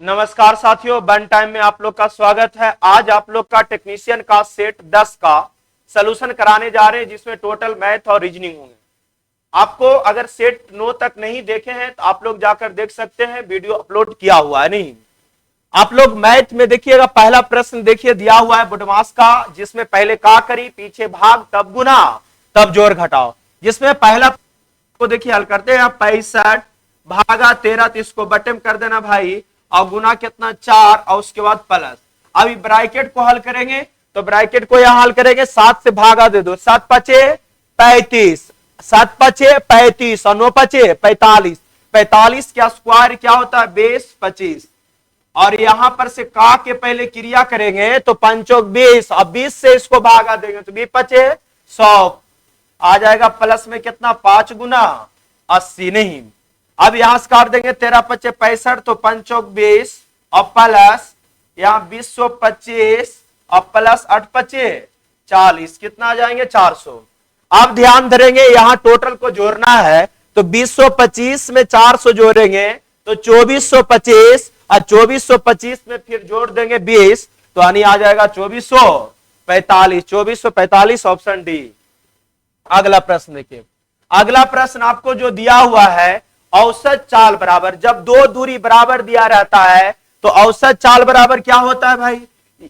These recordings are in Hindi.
नमस्कार साथियों, वन टाइम में आप लोग का स्वागत है। आज आप लोग का टेक्नीशियन का सेट 10 का सलूशन कराने जा रहे हैं, जिसमें टोटल मैथ और रीजनिंग होंगे। आपको अगर सेट 9 तक नहीं देखे हैं तो आप लोग जाकर देख सकते हैं, वीडियो अपलोड किया हुआ है। नहीं, आप लोग मैथ में देखिएगा, पहला प्रश्न देखिए दिया हुआ है बुडमास का, जिसमें पहले का करी, पीछे भाग, तब गुना, तब जोड़ घटाओ। जिसमें पहला को देखिए हल करते हैं। 65 भागा 13, तो इसको बटे में कर देना भाई, और गुना कितना 4, और उसके बाद प्लस। अभी ब्रैकेट को हल करेंगे, तो ब्रैकेट को यहां हल करेंगे, 7 से भागा दे दो, 7 पचे 35, 7 पचे 35 और 9 पचे 45। 45 का स्क्वायर क्या होता है? बेस 25। और यहां पर से का के पहले क्रिया करेंगे तो 5 20, और 20 से इसको भागा देंगे तो 20 पचे 100 आ जाएगा। प्लस में कितना? 5 गुना 80। नहीं, अब यहां से काट देंगे, 13 पचे 65, तो 5 20 और प्लस यहां 20 25 और प्लस 8 पचे 40, कितना आ जाएंगे? 400। अब ध्यान धरेंगे, यहां टोटल को जोड़ना है, तो 2025 में 400 जोड़ेंगे तो 2425, और 2425 में फिर जोड़ देंगे 20, तो यानी आ जाएगा 2445। 2445 ऑप्शन डी। अगला प्रश्न देखिए। अगला प्रश्न आपको जो दिया हुआ है, औसत चाल बराबर, जब दो दूरी बराबर दिया रहता है तो औसत चाल बराबर क्या होता है भाई?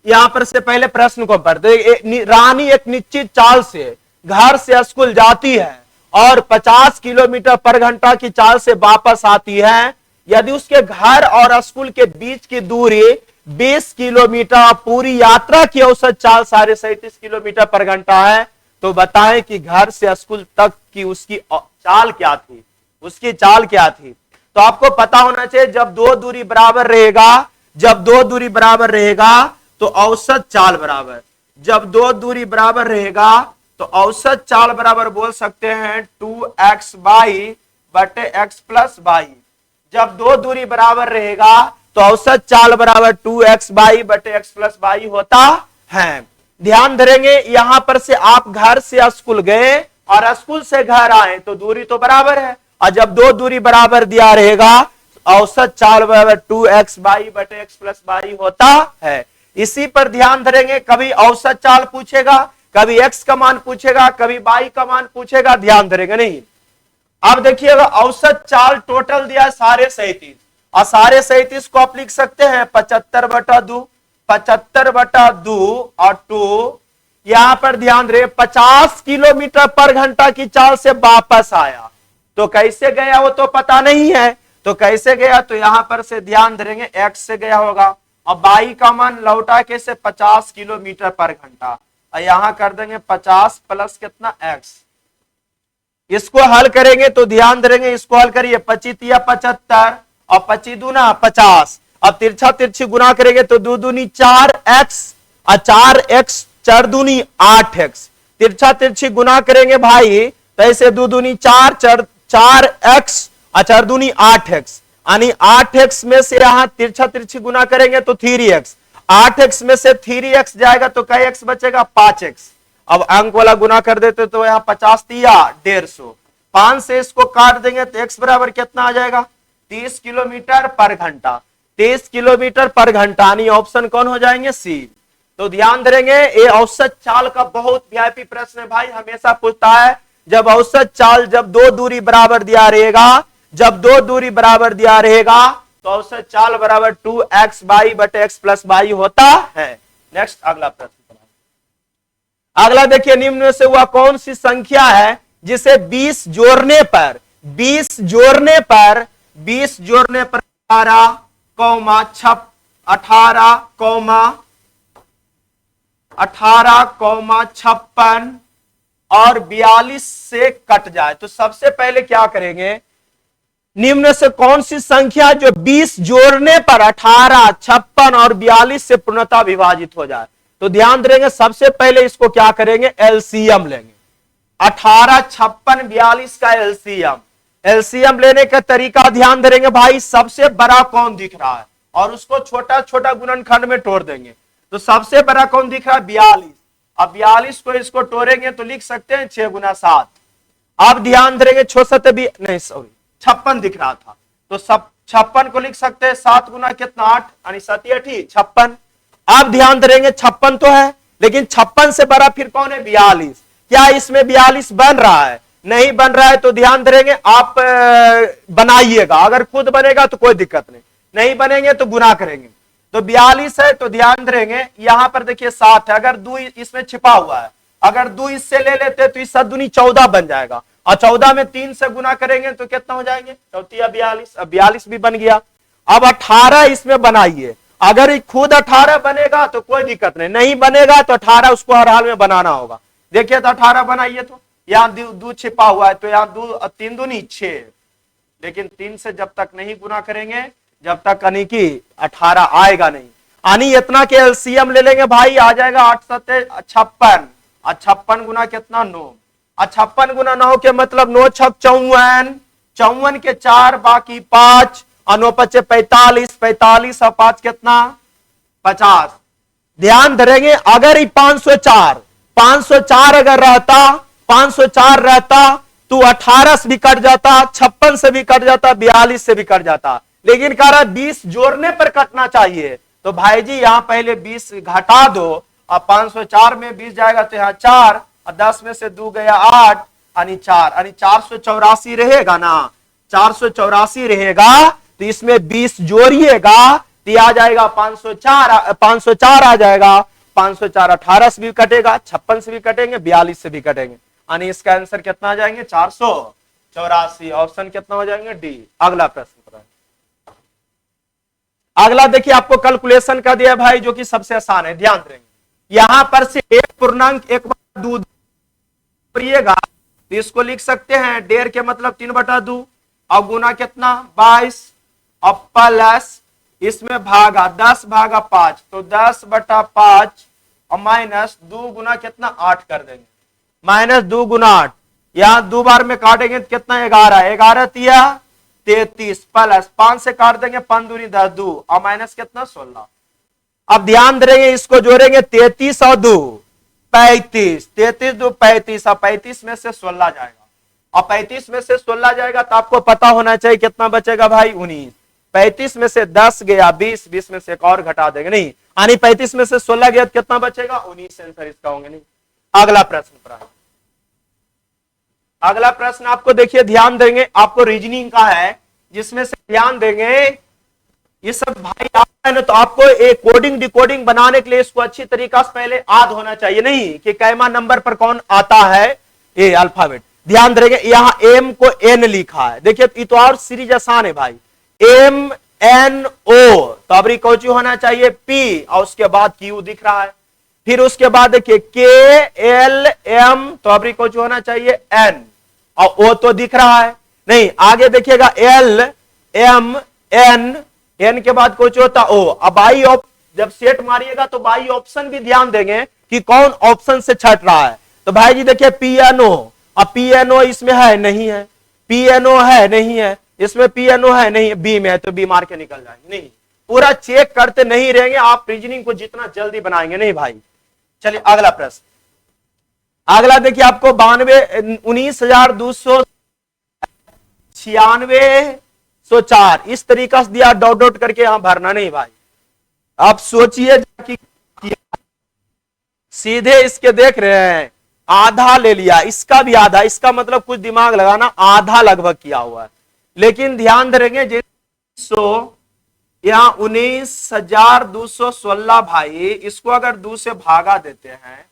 यहां पर से पहले प्रश्न को पढ़ते। रानी एक निश्चित चाल से घर से स्कूल जाती है और 50 किलोमीटर पर घंटा की चाल से वापस आती है। यदि उसके घर और स्कूल के बीच की दूरी 20 किलोमीटर, पूरी यात्रा की औसत चाल 37.5 किलोमीटर पर घंटा है, तो बताएं कि घर से स्कूल तक की उसकी चाल क्या थी? उसकी चाल क्या थी? तो आपको पता होना चाहिए, जब दो दूरी बराबर रहेगा, जब दो दूरी बराबर रहेगा तो औसत चाल बराबर, जब दो दूरी बराबर रहेगा तो औसत चाल बराबर बोल सकते हैं 2x बाई बटे x प्लस बाई। जब दो दूरी बराबर रहेगा तो औसत चाल बराबर 2x बाई बटे x प्लस बाई होता है। ध्यान धरेंगे, यहां पर से आप घर से स्कूल गए और स्कूल से घर आए तो दूरी तो बराबर है, और जब दो दूरी बराबर दिया रहेगा औसत चाल बराबर 2x बाई बटे x प्लस बाई होता है। इसी पर ध्यान धरेंगे, कभी औसत चाल पूछेगा, कभी x का मान पूछेगा, कभी y का मान पूछेगा, ध्यान धरेंगे। नहीं, अब देखिएगा, औसत चाल टोटल दिया सारे 37, और सारे 37 को आप लिख सकते हैं 75/2, 75/2 और 2। यहां पर ध्यान रहे, 50 किलोमीटर पर घंटा की चाल से वापस आया, तो कैसे गया वो तो पता नहीं है, तो कैसे गया? तो यहां पर से ध्यान धरेंगे, x से गया होगा, और y का मान लौटा के से 50 किलोमीटर पर घंटा, और यहां कर देंगे 50 प्लस कितना x। इसको हल करेंगे तो ध्यान धरेंगे, इसको हल करिए, 25 या 75 और 25 दूना 50। अब तिरछा तिरछी गुना करेंगे तो 2 दूनी 4x और 4x 4 दूनी 8x। तिरछा तिरछी गुना करेंगे भाई तो ऐसे 2 दूनी 4 4x और 4 दूनी 8x, यानी 8x में से यहां तिरछा तिरछी गुना करेंगे तो 3x, 8x में से 3x जाएगा तो कई x बचेगा? 5x। अब अंक वाला गुना कर देते तो यहां 50 या 150, 5 से इसको काट देंगे तो x बराबर कितना आ जाएगा? 30 किलोमीटर पर घंटा। 30 किलोमीटर पर घंटा, यानी ऑप्शन कौन हो जाएंगे? सी। तो ध्यान देंगे, ये औसत चाल का बहुत वीआईपी प्रश्न है भाई, हमेशा पूछता है। जब औसत चाल, जब दो दूरी बराबर दिया रहेगा, जब दो दूरी बराबर दिया रहेगा तो औसत चाल बराबर 2x बाई बटे x प्लस बाई होता है। नेक्स्ट अगला प्रश्न। अगला देखिए, निम्न में से वह कौन सी संख्या है जिसे 20 जोड़ने पर 20 जोड़ने पर 20 जोड़ने पर 18 56 और 42 से कट जाए? तो सबसे पहले क्या करेंगे, निम्न से कौन सी संख्या जो 20 जोड़ने पर 18, 56 और 42 से पूर्णतः विभाजित हो जाए? तो ध्यान देंगे, सबसे पहले इसको क्या करेंगे? एलसीएम लेंगे। 18, 56, 42 का एलसीएम। एलसीएम लेने का तरीका ध्यान देंगे भाई, सबसे बड़ा कौन दिख रहा है और उसको छोटा छोटा गुणनखंड में तोड़ देंगे। तो सबसे बड़ा कौन दिख रहा है? 42। अब 42 को इसको तोड़ेंगे तो लिख सकते हैं 6 गुना 7। अब ध्यान देंगे, 56 दिख रहा था तो सब 56 को लिख सकते हैं 7 गुना कितना 8 यानी 7 8 56। आप ध्यान देंगे 56 तो है, लेकिन 56 से बड़ा फिर कौन है 42। क्या इसमें 42 बन रहा है? नहीं बन रहा है तो ध्यान देंगे आप बनाइएगा, अगर खुद बनेगा तो कोई दिक्कत नहीं, नहीं बनेंगे तो गुना करेंगे। तो 42 है तो ध्यान देंगे यहां पर देखिए 7 है, अगर 2 इसमें छिपा हुआ है, अगर 2 इससे ले लेते तो इस 7 दूनी 14 बन जाएगा, और 14 में 3 से गुना करेंगे तो कितना हो जाएंगे 34 42। अब 42 भी बन गया। अब 18 इसमें बनाइए, अगर खुद 18 बनेगा तो कोई दिक्कत नहीं, नहीं बनेगा तो 18 उसको हर हाल में बनाना होगा। देखिए तो 18 बनाइए, तो यहाँ 2 छिपा हुआ है तो यहाँ 2 3 दूनी 6, लेकिन 3 से जब तक नहीं गुना करेंगे जब तक यानी कि 18 आएगा नहीं। यानी इतना के एलसीएम ले लेंगे भाई, आ जाएगा 8 7 56, और 56 गुना कितना 9, और 56 गुना 9 के मतलब 9 6 54, 54 के 4 बाकी 5, और 9 5 45, 45 और 5 कितना 50। ध्यान धरेंगे अगर 504 अगर रहता, 504 रहता तो 18 से भी कट जाता, 56 से भी कट जाता, 42 से भी कट जाता, लेकिन कह रहा 20 जोड़ने पर कटना चाहिए। तो भाई जी यहां पहले 20 घटा दो, और 504 में 20 जाएगा तो यहाँ 4, और 10 में से 2 गया 8 यानी 4, यानी 484 रहेगा ना, 484 रहेगा तो इसमें 20 जोड़िएगा तो आ जाएगा 504 आ जाएगा। 504 18 से भी कटेगा, 56 से भी कटेंगे, 42 से भी कटेंगे, यानी इसका आंसर कितना आ जाएंगे 484। ऑप्शन कितना हो जाएंगे डी। अगला प्रश्न पर, अगला देखिए आपको कैलकुलेशन का दिया भाई जो कि सबसे आसान है, ध्यान देंगे यहां पर से एक पूर्णांक एक बटा 2 करिएगा तो इसको लिख सकते हैं 1.5 के मतलब 3/2, और गुना कितना 22, और प्लस इसमें भागा 10 भागा 5 तो 10/5, और माइनस 2 गुना कितना 8 कर देंगे, माइनस 2 गुना 8, यहां 2 बार में काटेंगे तो कितना 11, 11 तिया 33, प्लस 5 से काट देंगे 5 दूनी 10 2, और माइनस कितना 16। अब ध्यान देंगे इसको जोड़ेंगे 33 और 2 35, 33 2 35, और 35 में से 16 जाएगा, और 35 में से 16 जाएगा तो आपको पता होना चाहिए कितना बचेगा भाई 19। 35 में से 10 गया 20, 20 में से एक और घटा देंगे, नहीं यानी 35 में से 16 गया तो कितना बचेगा 19, आंसर इसका होंगे नहीं। अगला प्रश्न पर, अगला प्रश्न आपको देखिए ध्यान देंगे, आपको रीजनिंग का है, जिसमें से ध्यान देंगे ये सब भाई आता है ना, तो आपको एक कोडिंग डिकोडिंग बनाने के लिए इसको अच्छी तरीका से पहले याद होना चाहिए, नहीं कि कैमा नंबर पर कौन आता है ए अल्फाबेट। ध्यान देंगे यहां एम को एन लिखा है, देखिए ये तो और सीरीज आसान है भाई, एम एन ओ तो अब रिकॉची होना चाहिए पी, और उसके बाद क्यू दिख रहा है, फिर उसके बाद देखिए के एल एम तो अब रिकॉची होना चाहिए एन, और ओ तो दिख रहा है नहीं, आगे देखिएगा एल एम एन, एन के बाद कुछ होता ओ। अब बाई जब सेट मारिएगा तो बाई ऑप्शन भी ध्यान देंगे कि कौन ऑप्शन से छट रहा है। तो भाई जी देखिए पीएनओ, अब पीएनओ इसमें है नहीं है, पीएनओ है नहीं है, इसमें पीएनओ है नहीं है, बी में है तो बी मार के निकल जाएंगे, नहीं पूरा चेक करते नहीं रहेंगे आप रीजनिंग को जितना जल्दी बनाएंगे नहीं भाई। चलिए अगला प्रश्न, अगला देखिए आपको 19,296 इस तरीका से दिया, डॉट डॉट करके यहां भरना नहीं भाई। आप सोचिए कि सीधे इसके देख रहे हैं आधा ले लिया, इसका भी आधा, इसका मतलब कुछ दिमाग लगाना, आधा लगभग किया हुआ है, लेकिन ध्यान धरेंगे यहां 19,216 भाई, इसको अगर 2 से भागा देते हैं,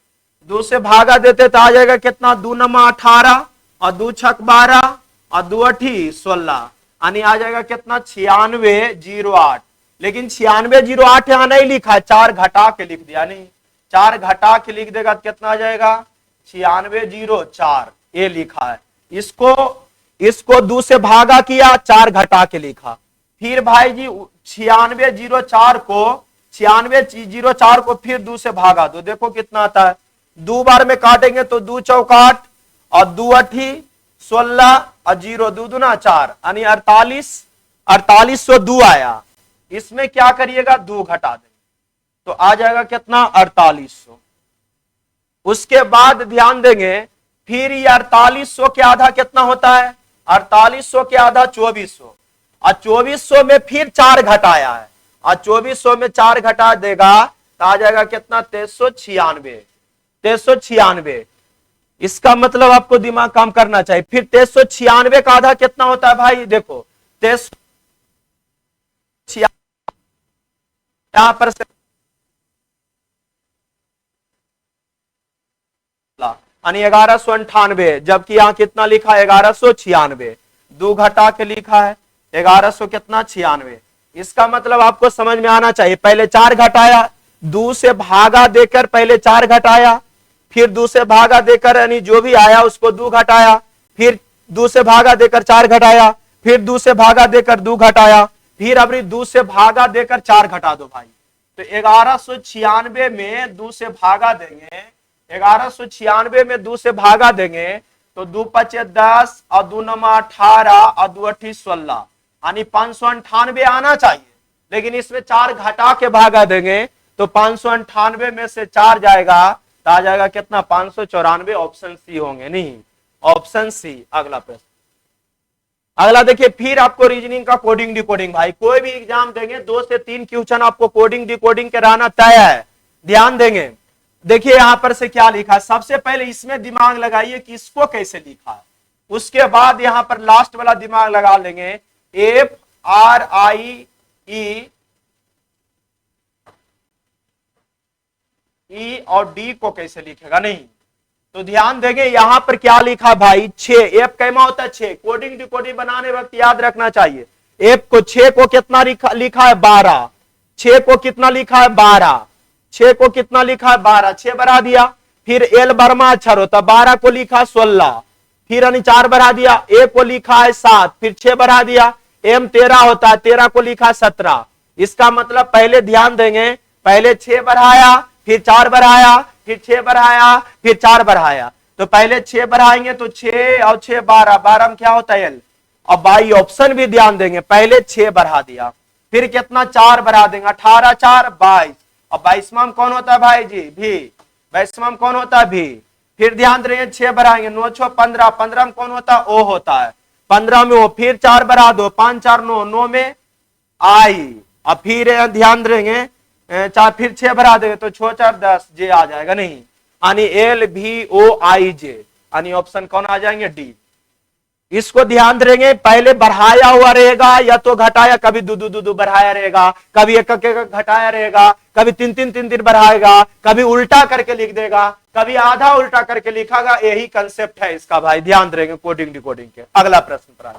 2 से भागा देते तो आ जाएगा कितना 2 नमा 18, और 2 छक 12, और 2 अठी 16, यानी आ जाएगा कितना 9608। लेकिन 9608 यहां नहीं लिखा, 4 घटा के लिख दिया, नहीं 4 घटा के लिख देगा तो कितना आ जाएगा 9604, ये लिखा है। इसको 2 से भागा किया, 4 घटा के लिखा, फिर भाई जी 9604 को फिर 2 से भागा दो, देखो कितना आता है, 2 बार में काटेंगे तो 2 चौकाट, और 2 अठी 16, और 0 2 दूना 4, यानी 4802 आया। इसमें क्या करिएगा 2 घटा देंगे तो आ जाएगा कितना 4800। उसके बाद ध्यान देंगे फिर ये 4800 के आधा कितना होता है, 4800 के आधा 2400, और 2400 में फिर 4 घटाया है, और 2400 में 4 घटा देगा तो आ जाएगा कितना, 2396। 2396, इसका मतलब आपको दिमाग काम करना चाहिए। फिर 2396 का आधा कितना होता है भाई, देखो 23, यहां पर यानी 1198, जबकि यहां कितना लिखा है 1196, 2 घटा के लिखा है 1100 कितना 96। इसका मतलब आपको समझ में आना चाहिए, पहले 4 घटाया, 2 से भागा देकर पहले 4 घटाया, फिर 2 से भागा देकर यानी जो भी आया उसको 2 घटाया, फिर 2 से भागा देकर 4 घटाया, फिर 2 से भागा देकर 2 घटाया, फिर अभी 2 से भागा देकर 4 घटा दो भाई। तो 1196 में 2 से भागा देंगे, 1196 में 2 से भागा देंगे तो 2 पचे 10 और 2 नमा 18 और 2 अठी 16, यानी 598 आना चाहिए, लेकिन इसमें 4 घटा के भागा देंगे तो 598 में से 4 जाएगा तो आ जाएगा कितना, 594। ऑप्शन सी होंगे, नहीं ऑप्शन सी। अगला प्रश्न, अगला देखिए, फिर आपको रीजनिंग का कोडिंग डिकोडिंग, भाई कोई भी एग्जाम देंगे 2 से 3 क्वेश्चन आपको कोडिंग डिकोडिंग के रहना तय है, ध्यान देंगे। देखिए यहां पर से क्या लिखा है, सबसे पहले इसमें दिमाग लगाइए कि इसको कैसे लिखा है, उसके बाद यहां पर लास्ट वाला दिमाग लगा लेंगे, FRIE और डी को कैसे लिखेगा, नहीं तो ध्यान देंगे यहां पर क्या लिखा भाई, 6, एफ कैमा होता है 6, कोडिंग डिकोडिंग बनाने वक्त याद रखना चाहिए, एफ को 6 को कितना लिखा है 12, 6 को कितना लिखा है 12, 6 को कितना लिखा है 12, 6 बढ़ा दिया, फिर एल बर्मा अक्षर होता 12 को लिखा 16, फिर यानी 4 बढ़ा दिया, ए को लिखा है 7, फिर 6 बढ़ा दिया, एम 13 होता है 13 को लिखा 17। इसका मतलब पहले ध्यान देंगे, पहले 6 बढ़ाया, फिर 4 बढ़ाया, फिर 6 बढ़ाया, फिर 4 बढ़ाया, तो पहले 6 बढ़ाएंगे तो 6 और 6 12, 12 में क्या होता है एल। अब भाई ऑप्शन भी ध्यान देंगे, पहले 6 बढ़ा दिया, फिर कितना 4 बढ़ा देंगे, 18 4 22, अब 22वां कौन होता है भाई जी, भी 22वां कौन होता है भी, फिर ध्यान देंगे 6 बढ़ाएंगे, 9 6 15, 15 में कौन होता है ओ होता है, 15 में ओ, फिर 4 बढ़ा दो, 5 4 9, 9 में आई, अब फिर ध्यान देंगे 4, फिर 6 बढ़ा देंगे तो 6 4 10, जे आ जाएगा, नहीं यानी एल भी ओ आई जे, यानी ऑप्शन कौन आ जाएंगे डी। इसको ध्यान देंगे, पहले बढ़ाया हुआ रहेगा या तो घटाया, कभी दो बढ़ाया रहेगा, कभी एक घटाया रहेगा, कभी 3 बढ़ाएगा, कभी उल्टा करके लिख देगा, कभी आधा उल्टा करके लिखागा, यही कंसेप्ट है इसका भाई, ध्यान देंगे कोडिंग डिकोडिंग के। अगला प्रश्न पर आए,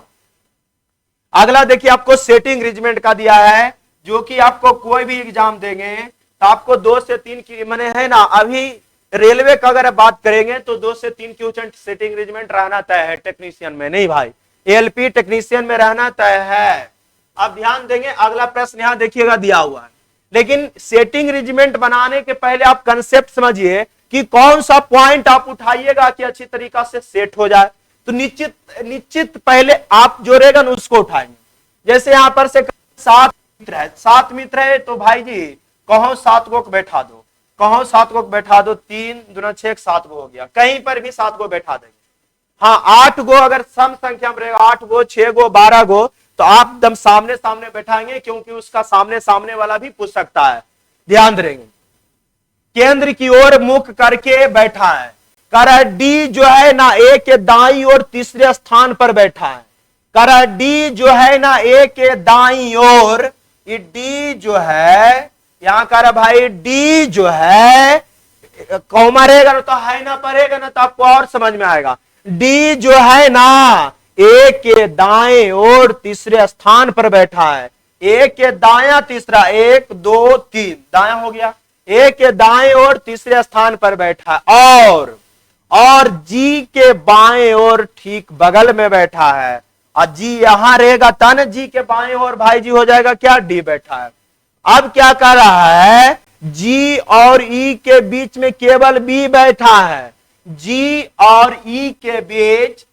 अगला देखिए आपको सेटिंग रिजमेंट का दिया है, जो कि आपको कोई भी एग्जाम देंगे तो आपको 2 से 3 की मैंने है ना, अभी रेलवे का अगर बात करेंगे तो 2 से 3 क्वेश्चन सेटिंग रिजमेंट रहना तय है टेक्नीशियन में, नहीं भाई एएलपी टेक्नीशियन में रहना तय है। अब ध्यान देंगे, अगला प्रश्न यहां देखिएगा दिया हुआ है, लेकिन सेटिंग रिजमेंट बनाने के पहले आप कंसेप्ट समझिए कि कौन सा पॉइंट आप उठाइएगा कि अच्छी तरीका से सेट हो जाए। तो निश्चित पहले आप जो रहेगा ना उसको उठाएंगे। जैसे यहां पर से 7 मित्र है, 7 मित्र है तो भाई जी कहो 7 को बैठा दो, कहो 7 को बैठा दो, 3 दूना 6 7 गो हो गया, कहीं पर भी 7 को बैठा देंगे। हाँ 8 गो अगर सम संख्या में रहेगा, 8 गो 6 गो 12 गो तो आप एकदम सामने सामने बैठाएंगे, क्योंकि उसका सामने सामने वाला भी पूछ सकता है। ध्यान देंगे, केंद्र की ओर मुख करके बैठा है, कर डी जो है ना ए के दाई और तीसरे स्थान पर बैठा है, कर डी जो है ना ए के दाई और, ये डी जो है यहां कर भाई, डी जो है कौमा रहेगा ना तो है ना पढ़ेगा ना तो आपको और समझ में आएगा। डी जो है ना ए के दाएं और तीसरे स्थान पर बैठा है, ए के दाया तीसरा, 1 2 3 दाया हो गया, ए के दाएं और तीसरे स्थान पर बैठा है, और जी के बाएं और ठीक बगल में बैठा है, और जी यहां रहेगा तन जी के बाएं और भाई जी हो जाएगा क्या, डी बैठा है। अब क्या कर रहा है, जी और ई के बीच में केवल बी बैठा है, जी और ई के बीच,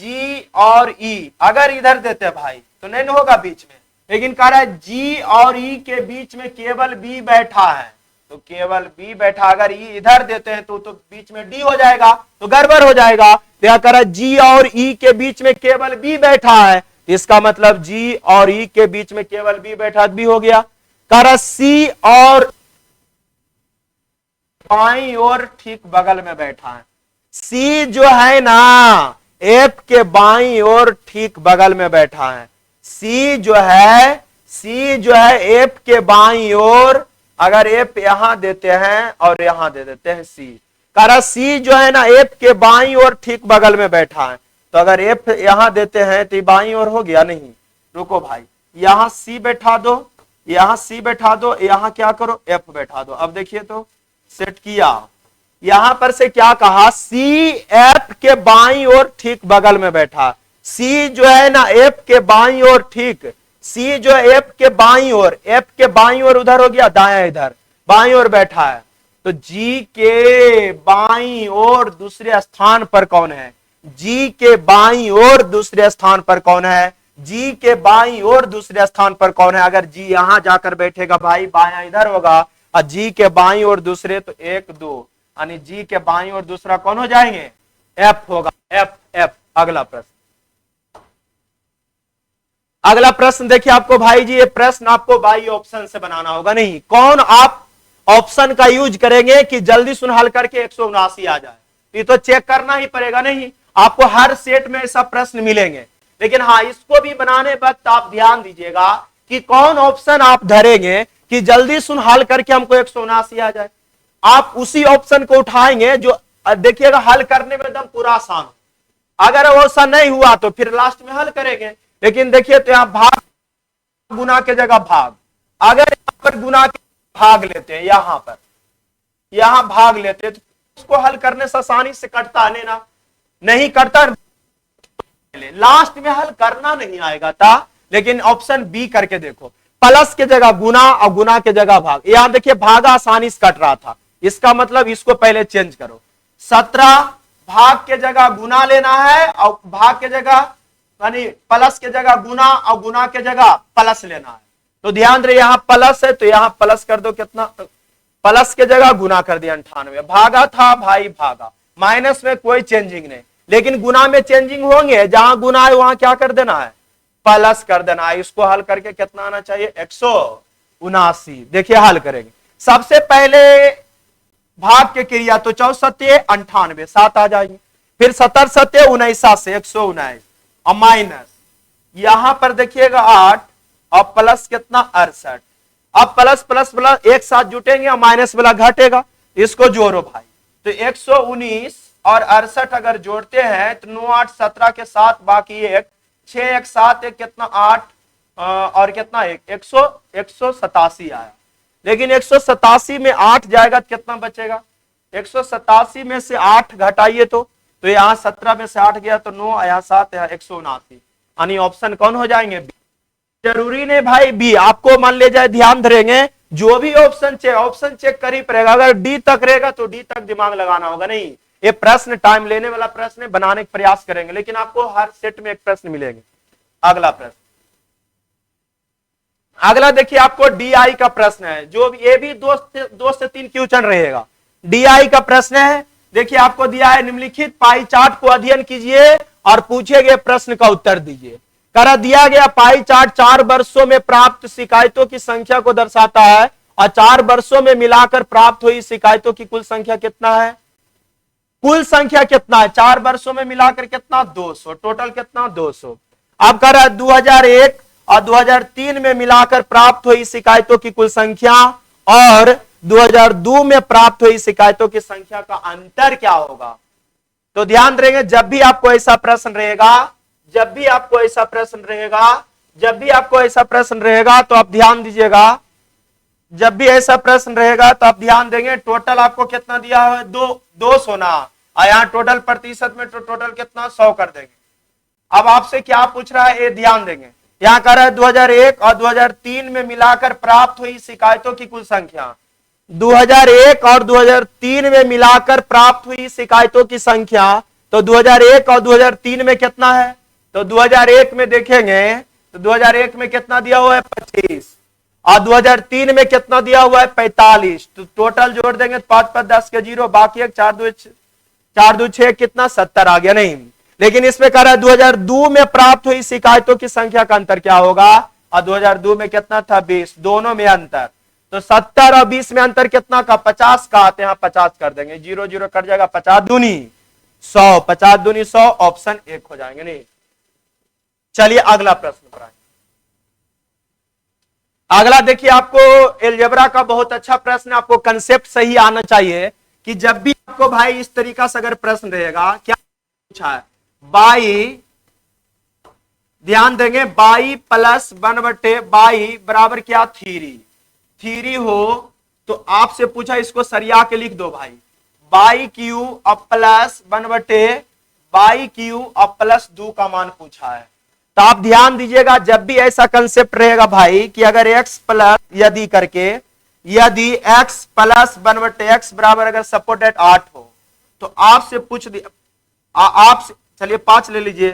जी और ई अगर इधर देते भाई तो नहीं होगा बीच में, लेकिन कह रहा है जी और ई के बीच में केवल बी बैठा है, तो केवल बी बैठा, अगर ई इधर देते हैं तो बीच में डी हो जाएगा, तो गड़बड़ हो जाएगा। क्या कह रहा है, जी और ई के बीच में केवल बी बैठा है, इसका मतलब जी और ई के बीच में केवल बी बैठा, बी हो गया। कह रहा सी और बाईं ओर ठीक बगल में बैठा है। सी जो है ना एफ के बाईं ओर ठीक बगल में बैठा है। सी जो है एफ के बाईं ओर, अगर एफ यहां देते हैं और यहां दे देते हैं सी, कह सी जो है ना एफ के बाईं ओर ठीक बगल में बैठा है। तो अगर एफ यहां देते हैं तो बाईं ओर हो गया नहीं। रुको भाई, यहां सी बैठा दो, यहां सी बैठा दो, यहां क्या करो एफ बैठा दो। अब देखिए तो सेट किया, यहां पर से क्या कहा, सी एफ के बाईं ओर ठीक बगल में बैठा। सी जो है ना एफ के बाईं ओर ठीक, सी जो है एफ के बाईं ओर, एफ के बाईं ओर उधर हो गया, दाया इधर बाईं ओर बैठा है। तो जी के बाईं ओर दूसरे स्थान पर कौन है, जी के बाईं ओर दूसरे स्थान पर कौन है, जी के बाईं ओर दूसरे स्थान पर कौन है। अगर जी यहां जाकर बैठेगा भाई, बायां इधर होगा, और जी के बाईं ओर दूसरे तो 1 2, यानी जी के बाईं ओर दूसरा कौन हो जाएंगे, एफ होगा, एफ एफ। अगला प्रश्न, अगला प्रश्न देखिए आपको भाई जी, ये प्रश्न आपको बाई ऑप्शन से बनाना होगा। नहीं, कौन आप ऑप्शन का यूज करेंगे कि जल्दी सुन हल करके 179 आ जाए, ये तो चेक करना ही पड़ेगा। नहीं, आपको हर सेट में ऐसा प्रश्न मिलेंगे, लेकिन हाँ इसको भी बनाने वक्त आप ध्यान दीजिएगा कि कौन ऑप्शन आप धरेंगे कि जल्दी सुन हल करके हमको 179 आ जाए। आप उसी ऑप्शन को उठाएंगे जो देखिएगा हल करने में एकदम पूरा आसान हो। अगर वैसा नहीं हुआ तो फिर लास्ट में हल करेंगे। लेकिन देखिए तो यहां भाग गुना के जगह भाग, अगर यहां पर गुना के भाग लेते हैं, यहां भाग लेते हैं तो उसको हल करने से आसानी से कटता है ना, नहीं कटता, लास्ट में हल करना नहीं आएगा था। लेकिन ऑप्शन बी करके देखो, प्लस के जगह गुना और गुना के जगह भाग। यहां देखिए भागा आसानी से कट रहा था, इसका मतलब इसको पहले चेंज करो। 17 भाग के जगह गुना लेना है और भाग के जगह यानी प्लस के जगह गुना और गुना के जगह प्लस लेना है। तो ध्यान रहे यहां प्लस है तो यहां प्लस कर दो, कितना प्लस के जगह गुना कर दिया 98। भागा था भाई भागा, माइनस में कोई चेंजिंग नहीं, लेकिन गुना में चेंजिंग होंगे। जहां गुना है वहां क्या कर देना है, प्लस कर देना है। इसको हल करके कितना आना चाहिए, 179। देखिए हल करेंगे, सबसे पहले भाग के क्रिया तो 64 98 7 आ जाएंगे, फिर 70 7 19 से 119 और माइनस यहां पर देखिएगा 8 और प्लस कितना 68। अब प्लस प्लस प्लस एक साथ जुटेंगे और माइनस वाला घटेगा, इसको जोड़ो भाई। तो 119 और 68 अगर जोड़ते हैं तो 9 8 17 के साथ बाकी 1 6 1 7 1 कितना 8 और कितना 1 187 आया। लेकिन 187 में 8 जाएगा तो कितना बचेगा, 187 में से 8 घटाइए तो यहाँ 17 में से 8 गया तो 9, यहाँ 7, यहाँ 179, यानी ऑप्शन कौन हो जाएंगे, बी। जरूरी नहीं भाई बी, आपको मान ले जाए, ध्यान धरेंगे जो भी ऑप्शन चेक कर ही पड़ेगा। अगर डी तक रहेगा तो डी तक दिमाग लगाना होगा। नहीं, ये प्रश्न टाइम लेने वाला प्रश्न है, बनाने का प्रयास करेंगे, लेकिन आपको हर सेट में एक प्रश्न मिलेंगे। अगला प्रश्न, अगला देखिए आपको डीआई का प्रश्न है, जो ये भी 2 से 3 क्वेश्चन रहेगा। डीआई का प्रश्न है, देखिए आपको दिया है निम्नलिखित पाई चार्ट को अध्ययन कीजिए और पूछे गए प्रश्न का उत्तर दीजिए। करा दिया गया पाई चार्ट 4 वर्षों में प्राप्त शिकायतों की संख्या को दर्शाता है और 4 वर्षों में मिलाकर प्राप्त हुई शिकायतों की कुल संख्या कितना है, कुल संख्या कितना है 4 वर्षों में मिलाकर कितना 200, टोटल कितना 200। अब कर 2001 और 2003 में मिलाकर प्राप्त हुई शिकायतों की कुल संख्या और 2002 में प्राप्त हुई शिकायतों की संख्या का अंतर क्या होगा। तो ध्यान देंगे, जब भी आपको ऐसा प्रश्न रहेगा, जब भी आपको ऐसा प्रश्न रहेगा तो आप ध्यान दीजिएगा, जब भी ऐसा प्रश्न रहेगा तो आप ध्यान देंगे टोटल आपको कितना दिया है 200 ना, और यहाँ टोटल प्रतिशत में तो टोटल कितना 100 कर देंगे। अब आपसे क्या पूछ रहा है ये ध्यान देंगे, यहाँ कर रहा है 2001 और 2003 में मिलाकर प्राप्त हुई शिकायतों की कुल संख्या। 2001 और 2003 में मिलाकर प्राप्त हुई शिकायतों की संख्या, तो 2001 और 2003 में कितना है, तो 2001 में देखेंगे तो 2001 में कितना दिया हुआ है 25 और 2003 में कितना दिया हुआ है 45। तो टोटल जोड़ देंगे 5 5 10 के 0, बाकी 4 2 6 कितना 70 आ गया। नहीं, लेकिन इसमें कह रहा है 2002 में प्राप्त हुई शिकायतों की संख्या का अंतर क्या होगा, और 2002 में कितना था 20, दोनों में अंतर, तो 70 और 20 में अंतर कितना का 50 का, आते हैं 50 कर देंगे, 0 0 कट जाएगा, 50 दूनी 100, 50 दूनी 100, ऑप्शन 1 हो जाएंगे। नहीं, चलिए अगला प्रश्न पर आए। अगला देखिए, आपको एलजेब्रा का बहुत अच्छा प्रश्न, आपको कंसेप्ट सही आना चाहिए कि जब भी आपको भाई इस तरीका से अगर प्रश्न रहेगा, क्या पूछा है, बाई, ध्यान देंगे, बाई प्लस 1 बाई बराबर क्या थ्री हो, तो आपसे पूछा, इसको सरिया के लिख दो भाई, बाई क्यू अब प्लस 1 बाई क्यू अब प्लस 2 का मान पूछा है। तो आप ध्यान दीजिएगा, जब भी ऐसा कंसेप्ट रहेगा भाई कि अगर x प्लस यदि करके, यदि x प्लस 1/x बराबर अगर सपोर्ट एट 8 हो, तो आपसे पूछ दिया, आपसे, चलिए 5 ले लीजिए,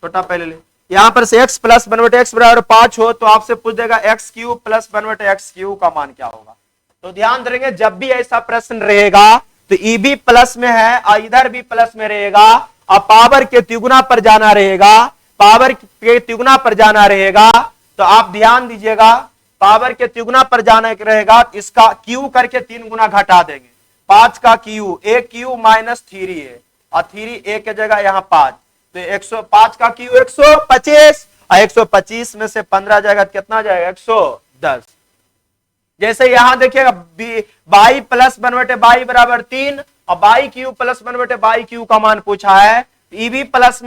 छोटा पहले ले, यहां पर से x प्लस 1/x बराबर 5 हो, तो आपसे पूछ देगा x Q plus 1/x Q का मान क्या होगा। तो ध्यान देंगे, जब भी ऐसा प्रश्न रहेगा तो ई भी प्लस में है और इधर भी प्लस में रहेगा, और पावर के तिगुना पर जाना रहेगा, पावर के तिगुना पर जाना रहेगा, तो आप ध्यान दीजिएगा, पावर के तिगुना पर जाना रहेगा, इसका क्यू करके 3 गुना घटा देंगे, 5 का क्यू, एक क्यू माइनस 3 है, और 3 एक की जगह यहाँ 5, तो 105 का क्यू 125, और 125 में से 15 जाएगा, कितना जाएगा 110। जैसे यहां देखिएगा, बाई प्लस 1/बाई बराबर 3, और बाई क्यू प्लस 1/बाई क्यू का मान पूछा है, ईबी प्लस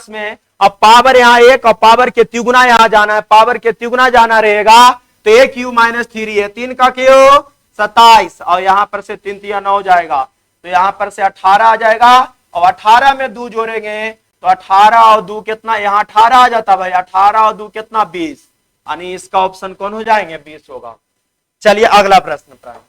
में, अब पावर यहाँ 1 और पावर के तिगुना यहाँ जाना है, पावर के तिगुना जाना रहेगा, तो एक क्यू माइनस 3 है, 3 का क्यू 27, और यहां पर से 3 3 9 जाएगा, तो यहां पर से 18 आ जाएगा, और 18 में 2 जोड़ेंगे तो 18 और 2 कितना, यहाँ 18 आ जाता भाई, 18 और 2 कितना 20, यानी इसका ऑप्शन कौन हो जाएंगे 20 होगा। चलिए अगला प्रश्न पर,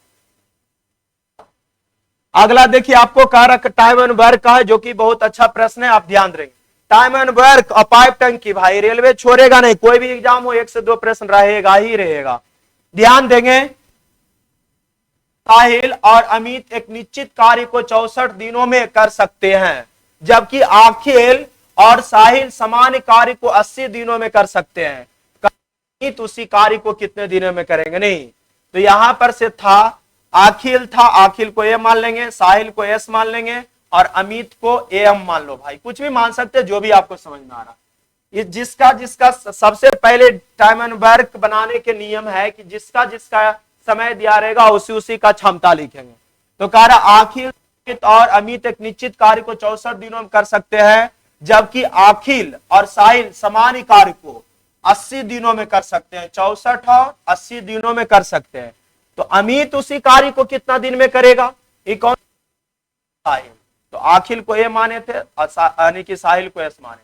अगला देखिए, आपको कह रहा टाइम एंड वर्क का है, जो कि बहुत अच्छा प्रश्न है, आप ध्यान देंगे, टाइम एंड वर्क और पाइप टंकी, भाई रेलवे छोड़ेगा नहीं, कोई भी एग्जाम हो 1 से 2 प्रश्न रहेगा ही रहेगा। ध्यान देंगे, साहिल और अमित एक निश्चित कार्य को 64 दिनों में कर सकते हैं, जबकि अखिल और साहिल समान कार्य को 80 दिनों में कर सकते हैं, अमित उसी कार्य को कितने दिनों में करेंगे। नहीं, तो यहां पर से था अखिल था, अखिल को ए मान लेंगे, साहिल को एस मान लेंगे, और अमित को एम मान लो, भाई कुछ भी मान सकते हैं, जो भी आपको समझ में आ रहा। जिसका जिसका सबसे पहले टाइम एंड वर्क बनाने के नियम है कि जिसका जिसका समय दिया रहेगा उसी उसी का क्षमता लिखेंगे। तो कह रहा अखिल और अमित एक निश्चित कार्य को 64 दिनों में कर सकते हैं, जबकि अखिल और साहिल समान कार्य को 80 दिनों में कर सकते हैं, 64 और 80 दिनों में कर सकते हैं। तो अमित उसी कार्य को कितना दिन में करेगा, ये कौन, साहिल, तो अखिल को ए माने थे यानी कि साहिल को एस माने।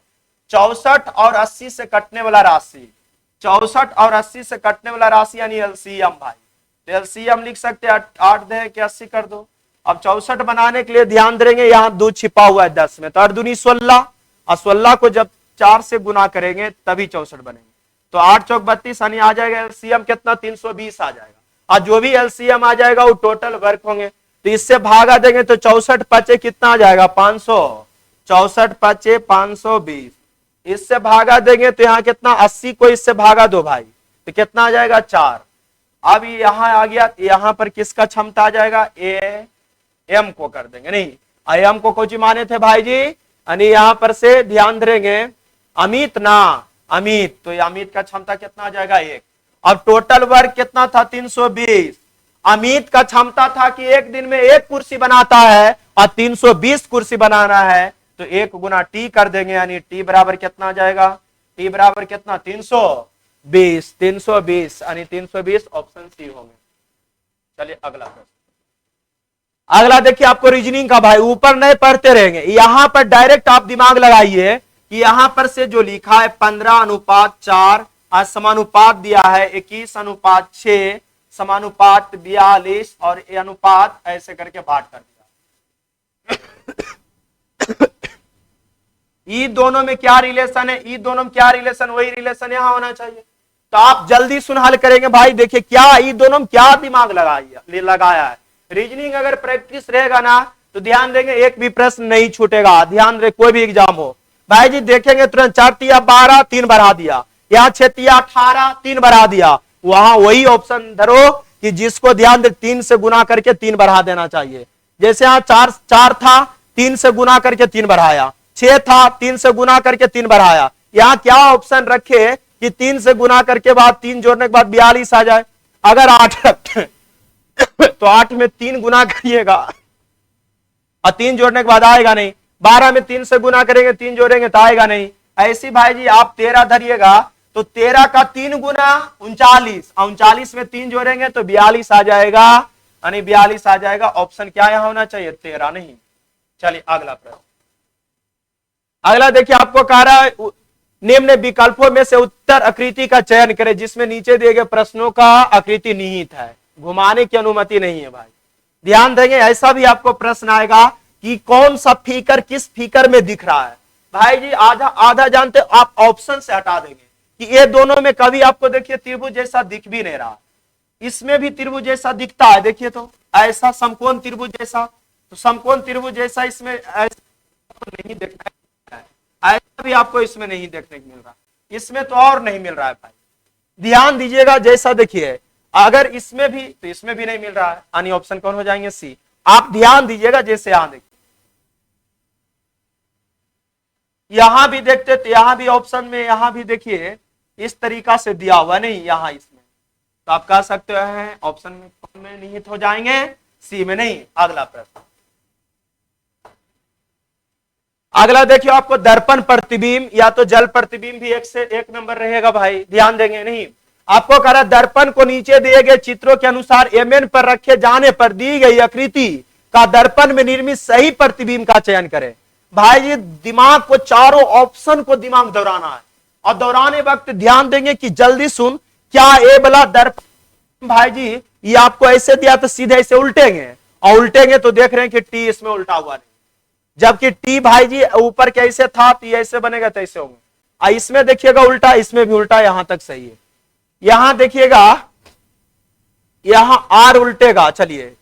64 और 80 से कटने वाला राशि, 64 और 80 से कटने वाला राशि यानी एलसीएम भाई, तो एलसीएम लिख सकते हैं 8 दे के 80 कर दो। अब 64 बनाने के लिए ध्यान देंगे, यहाँ 2 छिपा हुआ है 10 में, तो 8 दूनी 16, और 16 को जब 4 से गुना करेंगे तभी 64 बनेंगे, तो 8 चौक 32 यानी आ जाएगा एलसीएम कितना 320 आ जाएगा, और जो भी एलसीएम आ जाएगा वो टोटल वर्क होंगे। तो इससे भागा देंगे तो 64 पचे कितना आ जाएगा 500, 64 पचे 520, इससे भागा देंगे तो यहाँ कितना 80 को इससे भागा दो भाई, तो कितना आ जाएगा 4। अब यहाँ आ गया, यहाँ पर किसका क्षमता आ जाएगा, ए एम को कर देंगे, नहीं एम को कुछ माने थे भाई जी, यानी यहाँ पर से ध्यान देंगे अमित ना, अमित, तो अमित का क्षमता कितना आ जाएगा 1। अब टोटल वर्क कितना था 320, अमित का क्षमता था कि एक दिन में 1 कुर्सी बनाता है और 320 कुर्सी बनाना है, तो 1 गुना टी कर देंगे, यानी टी बराबर कितना आ जाएगा, टी बराबर कितना 320, 320 यानी 320 ऑप्शन सी होंगे। चलिए अगला प्रश्न, अगला देखिए आपको रीजनिंग का भाई, ऊपर नहीं पढ़ते रहेंगे, यहां पर डायरेक्ट आप दिमाग लगाइए कि यहां पर से जो लिखा है 15:4 समानुपात दिया है 21:6 समानुपात 42 और ये अनुपात ऐसे करके बांट कर दिया। ई दोनों में क्या रिलेशन है, ई दोनों में क्या रिलेशन, वही रिलेशन यहां होना चाहिए। तो आप जल्दी सुन हल करेंगे भाई, देखिए क्या ई दोनों में क्या दिमाग लगाया है। रीजनिंग अगर प्रैक्टिस रहेगा ना तो ध्यान देंगे एक भी प्रश्न नहीं छूटेगा, ध्यान रहे कोई भी एग्जाम हो, भाई जी देखेंगे तुरंत 4 तिया 12 3 बढ़ा दिया, यहाँ 6 तिया 18 3 बढ़ा दिया। वहां वही ऑप्शन धरो कि जिसको ध्यान दे 3 से गुना करके 3 बढ़ा देना चाहिए। जैसे यहाँ 4 4 था, 3 से गुना करके 3 बढ़ाया, 6 था 3 से गुना करके 3 बढ़ाया। यहाँ क्या ऑप्शन रखे कि 3 से गुना करके बाद 3 जोड़ने के बाद 42 आ जाए। अगर 8 रखते तो 8 में 3 गुना करिएगा और 3 जोड़ने के बाद आएगा नहीं। 12 में 3 से गुना करेंगे 3 जोड़ेंगे तो आएगा नहीं। ऐसी भाई जी आप 13 धरिएगा तो 13 का 3 गुना 39, 39 में 3 जोड़ेंगे तो 42 आ जाएगा, यानी 42 आ जाएगा। ऑप्शन क्या यहां होना चाहिए? 13 नहीं। चलिए अगला प्रश्न। अगला देखिए आपको कह रहा है निम्न विकल्पों में से उत्तर आकृति का चयन करें जिसमें नीचे दिए गए प्रश्नों का आकृति निहित है। घुमाने की अनुमति नहीं है भाई, ध्यान देंगे। ऐसा भी आपको प्रश्न आएगा कि कौन सा फीकर किस फीकर में दिख रहा है। भाई जी आधा आधा जानते आप ऑप्शन से हटा देंगे कि ये दोनों में कभी आपको देखिए त्रिभुज जैसा दिख भी नहीं रहा, इसमें भी त्रिभुज जैसा दिखता है। देखिए तो ऐसा समकोण त्रिभुज जैसा, तो समकोण त्रिभुज जैसा इसमें ऐसा नहीं देखना है, ऐसा भी आपको इसमें नहीं देखने को मिल रहा, इसमें तो और नहीं मिल रहा है भाई। ध्यान दीजिएगा जैसा देखिए, अगर इसमें भी तो इसमें भी नहीं मिल रहा है, यानी ऑप्शन कौन हो जाएंगे? सी। आप ध्यान दीजिएगा जैसे यहां देखिए, यहां भी देखते तो यहां भी ऑप्शन में यहां भी देखिए इस तरीका से दिया हुआ नहीं यहां इसमें, तो आप कह सकते हैं ऑप्शन में कौन में निहित हो जाएंगे? सी में नहीं। अगला प्रश्न, अगला देखिए आपको दर्पण प्रतिबिंब या तो जल प्रतिबिंब भी एक से एक नंबर रहेगा भाई, ध्यान देंगे नहीं। आपको कह रहा दर्पण को नीचे दिए गए चित्रों के अनुसार एमएन पर रखे जाने पर दी गई आकृति का दर्पण में निर्मित सही प्रतिबिंब का चयन करें। भाई जी दिमाग को चारों ऑप्शन को दिमाग दौड़ाना है और दौड़ाने वक्त ध्यान देंगे कि जल्दी सुन, क्या ए वाला दर्पण भाई जी ये आपको ऐसे दिया तो सीधे ऐसे उल्टेंगे और उल्टेंगे तो देख रहे हैं कि टी इसमें उल्टा हुआ नहीं, जबकि टी भाई जी ऊपर कैसे था तो ऐसे बनेगा तो ऐसे होंगे। इसमें देखिएगा उल्टा, इसमें भी उल्टा, यहां तक सही है। यहां देखिएगा यहां आर उल्टेगा, चलिए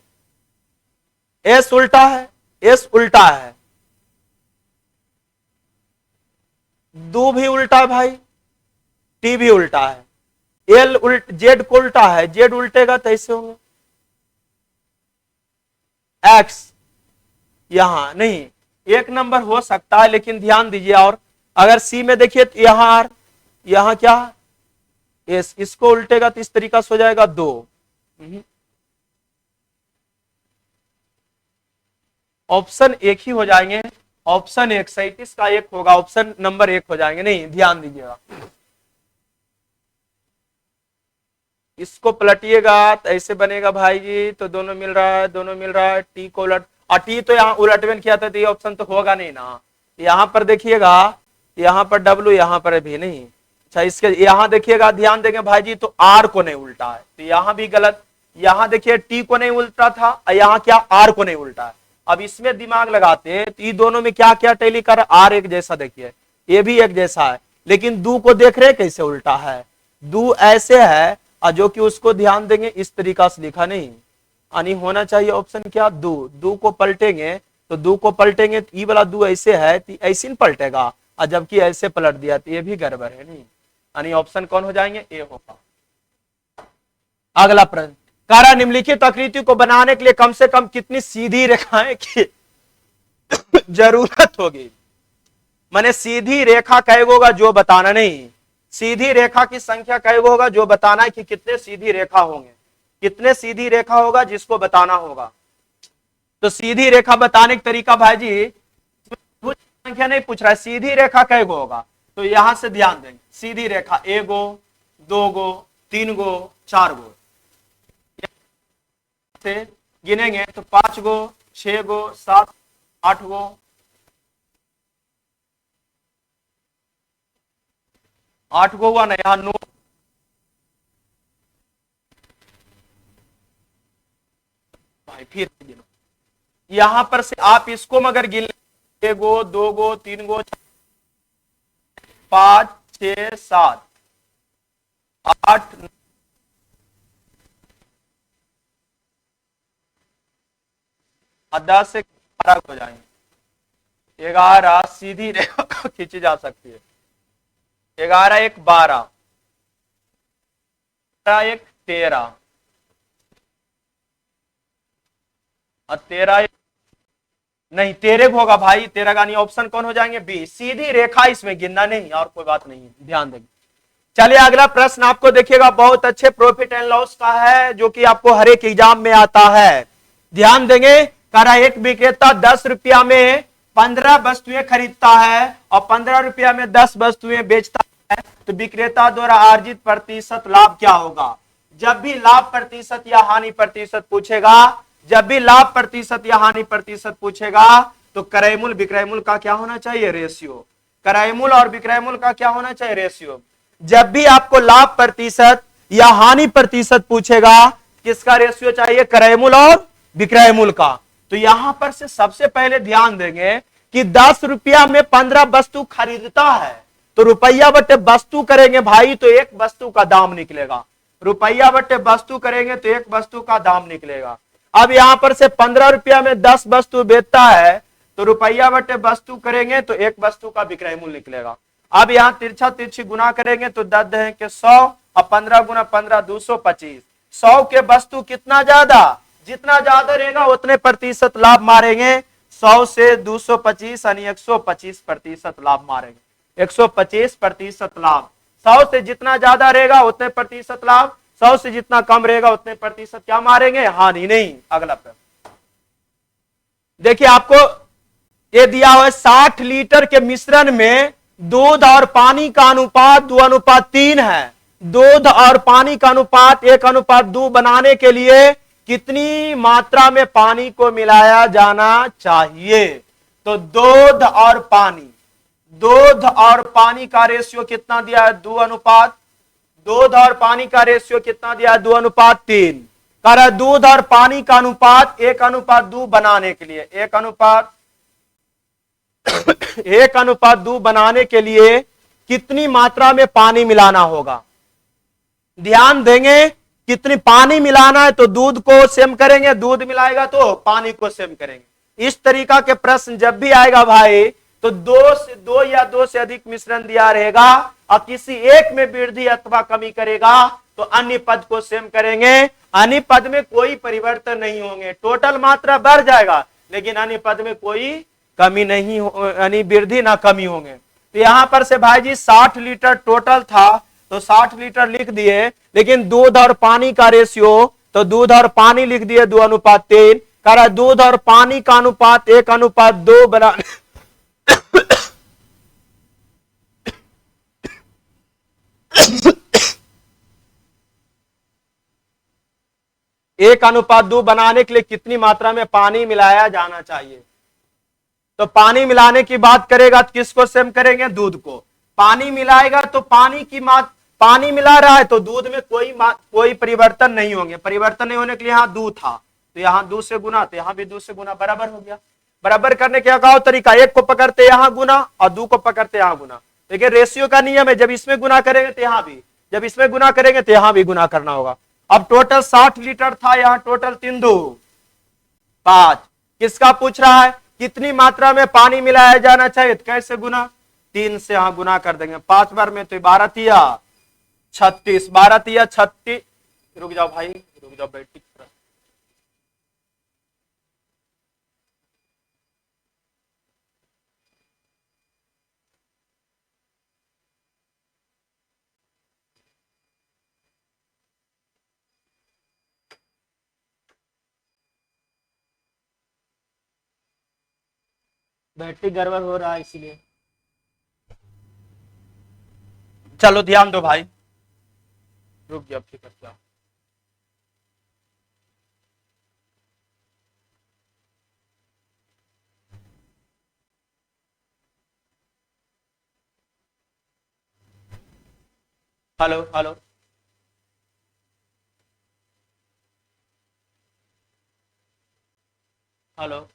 एस उल्टा है, एस उल्टा है, दो भी उल्टा है भाई, टी भी उल्टा है, एल उल्ट जेड को उल्टा है, जेड उल्टेगा तो ऐसे होंगे, एक्स यहां नहीं, एक नंबर हो सकता है लेकिन ध्यान दीजिए। और अगर सी में देखिए तो यहां आर, यहां क्या एस, इसको उल्टेगा तो इस तरीका से हो जाएगा 2। ऑप्शन एक ही हो जाएंगे, ऑप्शन 137 का एक होगा, ऑप्शन नंबर 1 हो जाएंगे नहीं, ध्यान दीजिएगा। इसको पलटिएगा तो ऐसे बनेगा भाई जी, तो दोनों मिल रहा है, दोनों मिल रहा है, टी को उलट, और टी तो यहाँ उलटवेन किया था तो ये ऑप्शन तो होगा नहीं ना। यहां पर देखिएगा यहां पर डब्ल्यू, यहां पर भी नहीं। अच्छा इसके यहां देखिएगा, ध्यान देंगे भाई जी तो आर को नहीं उल्टा है, तो यहां भी गलत। यहां देखिए टी को नहीं उल्टा था और यहां क्या आर को नहीं उल्टा है। अब इसमें दिमाग लगाते तो ये दोनों में क्या क्या टैली कर, आर एक जैसा देखिए, ये भी एक जैसा है, लेकिन दू को देख रहे कैसे उल्टा है, दू ऐसे है और जो कि उसको ध्यान देंगे इस तरीका से लिखा नहीं, यानी होना चाहिए ऑप्शन क्या? दू। दू को पलटेंगे तो दू को पलटेंगे तो ई वाला दू ऐसे है तो ऐसे नहीं पलटेगा, और जबकि ऐसे पलट दिया तो ये भी गड़बड़ है नहीं, यानी ऑप्शन कौन हो जाएंगे? ए होगा। अगला प्रश्न, कारा निम्नलिखित आकृति को बनाने के लिए कम से कम कितनी सीधी रेखाएं की जरूरत होगी? माने सीधी रेखा कैगो होगा जो बताना नहीं, सीधी रेखा की संख्या कैगो होगा जो बताना है कि कितने सीधी रेखा होंगे, कितने सीधी रेखा होगा जिसको बताना होगा। तो सीधी रेखा बताने का तरीका भाई जी संख्या नहीं पूछ रहा है, सीधी रेखा कैगो होगा, तो यहां से ध्यान देंगे सीधी रेखा एगो, 2 गो, 3 गो, 4 गो, से गिनेंगे तो 5 गो, 6 गो, 7, 8 गो, 8 गो हुआ ना, यहाँ 9, भाई फिर गिनो, यहां पर से आप इसको मगर गिन 1 गो, 2 गो, 3 गो, 5, 6, 7, 8, 10 से 12 हो जाएंगे। 11 सीधी रेखा खींची जा सकती है। 11 एक 12, 1 13 और 13 नहीं, 13 होगा भाई, 13 का नहीं, ऑप्शन कौन हो जाएंगे? बी, सीधी रेखा, इसमें गिनना नहीं और कोई बात नहीं है, ध्यान देंगे। चलिए अगला प्रश्न आपको देखिएगा, बहुत अच्छे प्रॉफिट एंड लॉस का है, जो कि आपको हर एक एग्जाम में आता है। ध्यान देंगे, करा एक विक्रेता 10 रुपया में 15 वस्तुएं खरीदता है और 15 रुपया में 10 वस्तुएं बेचता है, तो विक्रेता द्वारा अर्जित प्रतिशत लाभ क्या होगा? जब भी लाभ प्रतिशत या हानि प्रतिशत पूछेगा, जब भी लाभ प्रतिशत या हानि प्रतिशत पूछेगा, तो क्रय मूल्य विक्रय मूल्य का क्या होना चाहिए? रेशियो। क्रय मूल्य और विक्रय मूल्य का क्या होना चाहिए? रेशियो। जब भी आपको लाभ प्रतिशत या हानि प्रतिशत पूछेगा, किसका रेशियो चाहिए? क्रय मूल्य और विक्रय मूल्य का। तो यहां पर से सबसे पहले ध्यान देंगे कि 10 रुपया में 15 वस्तु खरीदता है, तो रुपया बटे वस्तु करेंगे भाई, तो एक वस्तु का दाम निकलेगा। रुपया बटे वस्तु करेंगे तो एक वस्तु का दाम निकलेगा। अब यहां पर से 15 रुपया में 10 वस्तु बेचता है, तो रुपया बटे वस्तु करेंगे तो एक वस्तु का विक्रय मूल्य निकलेगा। अब यहां तिरछा तिरछी गुना करेंगे तो 10 है के 100 और 15 गुना 15 225। 100 के वस्तु कितना ज्यादा, जितना ज्यादा रहेगा उतने प्रतिशत लाभ मारेंगे। 100 से 225 यानी 125% लाभ मारेंगे। 125% लाभ। 100 से जितना ज्यादा रहेगा उतने प्रतिशत लाभ, 100 से जितना कम रहेगा उतने प्रतिशत क्या मारेंगे? हानि। नहीं। अगला प्रश्न देखिए, आपको ये दिया हुआ है 60 लीटर के मिश्रण में दूध और पानी का अनुपात 2:3 है। दूध और पानी का अनुपात 1:2 बनाने के लिए कितनी मात्रा में पानी को मिलाया जाना चाहिए? तो दूध और पानी का रेशियो कितना दिया है? 2:, दूध और पानी का रेशियो कितना दिया है? 2:3। कर दूध और पानी का अनुपात 1:2 बनाने के लिए 1:2 बनाने के लिए कितनी मात्रा में पानी मिलाना होगा? ध्यान देंगे, कितनी पानी मिलाना है, तो दूध को सेम करेंगे, दूध मिलाएगा तो पानी को सेम करेंगे। इस तरीका के प्रश्न जब भी आएगा भाई, तो 2 या 2 से अधिक मिश्रण दिया रहेगा और किसी एक में वृद्धि अथवा कमी करेगा तो अन्य पद को सेम करेंगे। अन्य पद में कोई परिवर्तन नहीं होंगे, टोटल मात्रा बढ़ जाएगा लेकिन अन्य पद में कोई कमी नहीं, यानी वृद्धि ना कमी होंगे। तो यहां पर से भाई जी 60 लीटर टोटल था, तो 60 लीटर लिख दिए, लेकिन दूध और पानी का रेशियो, तो दूध और पानी लिख दिए 2:3। करा दूध और पानी का अनुपात 1:2 बना 1:2 बनाने के लिए कितनी मात्रा में पानी मिलाया जाना चाहिए? तो पानी मिलाने की बात करेगा तो किसको सेम करेंगे? दूध को। पानी मिलाएगा तो पानी मिला रहा है तो दूध में कोई परिवर्तन नहीं होंगे। परिवर्तन नहीं होने के लिए यहां दूध था तो यहां 2 से गुना, तो यहां भी 2 से गुना, बराबर हो गया। बराबर करने का क्या तरीका? एक को पकड़ते यहां गुना और 2 को पकड़ते यहां गुना। देखिए रेशियो का नियम है, जब इसमें गुना करेंगे तो यहां भी, जब इसमें गुना करेंगे तो यहां भी गुना करना होगा। अब टोटल 60 लीटर था, यहां टोटल 3 2 5। किसका पूछ रहा है? कितनी मात्रा में पानी मिलाया जाना चाहिए? तो कैसे गुना? 3 से यहां गुना कर देंगे, 5 बार में तो 12 तिया 36, 12 तिया 36। रुक जाओ भाई, रुक जाओ, बैठी बैटरी गड़बड़ हो रहा है इसीलिए। चलो ध्यान दो भाई, रुक जाओ, फिर जाओ। Hello hello, hello.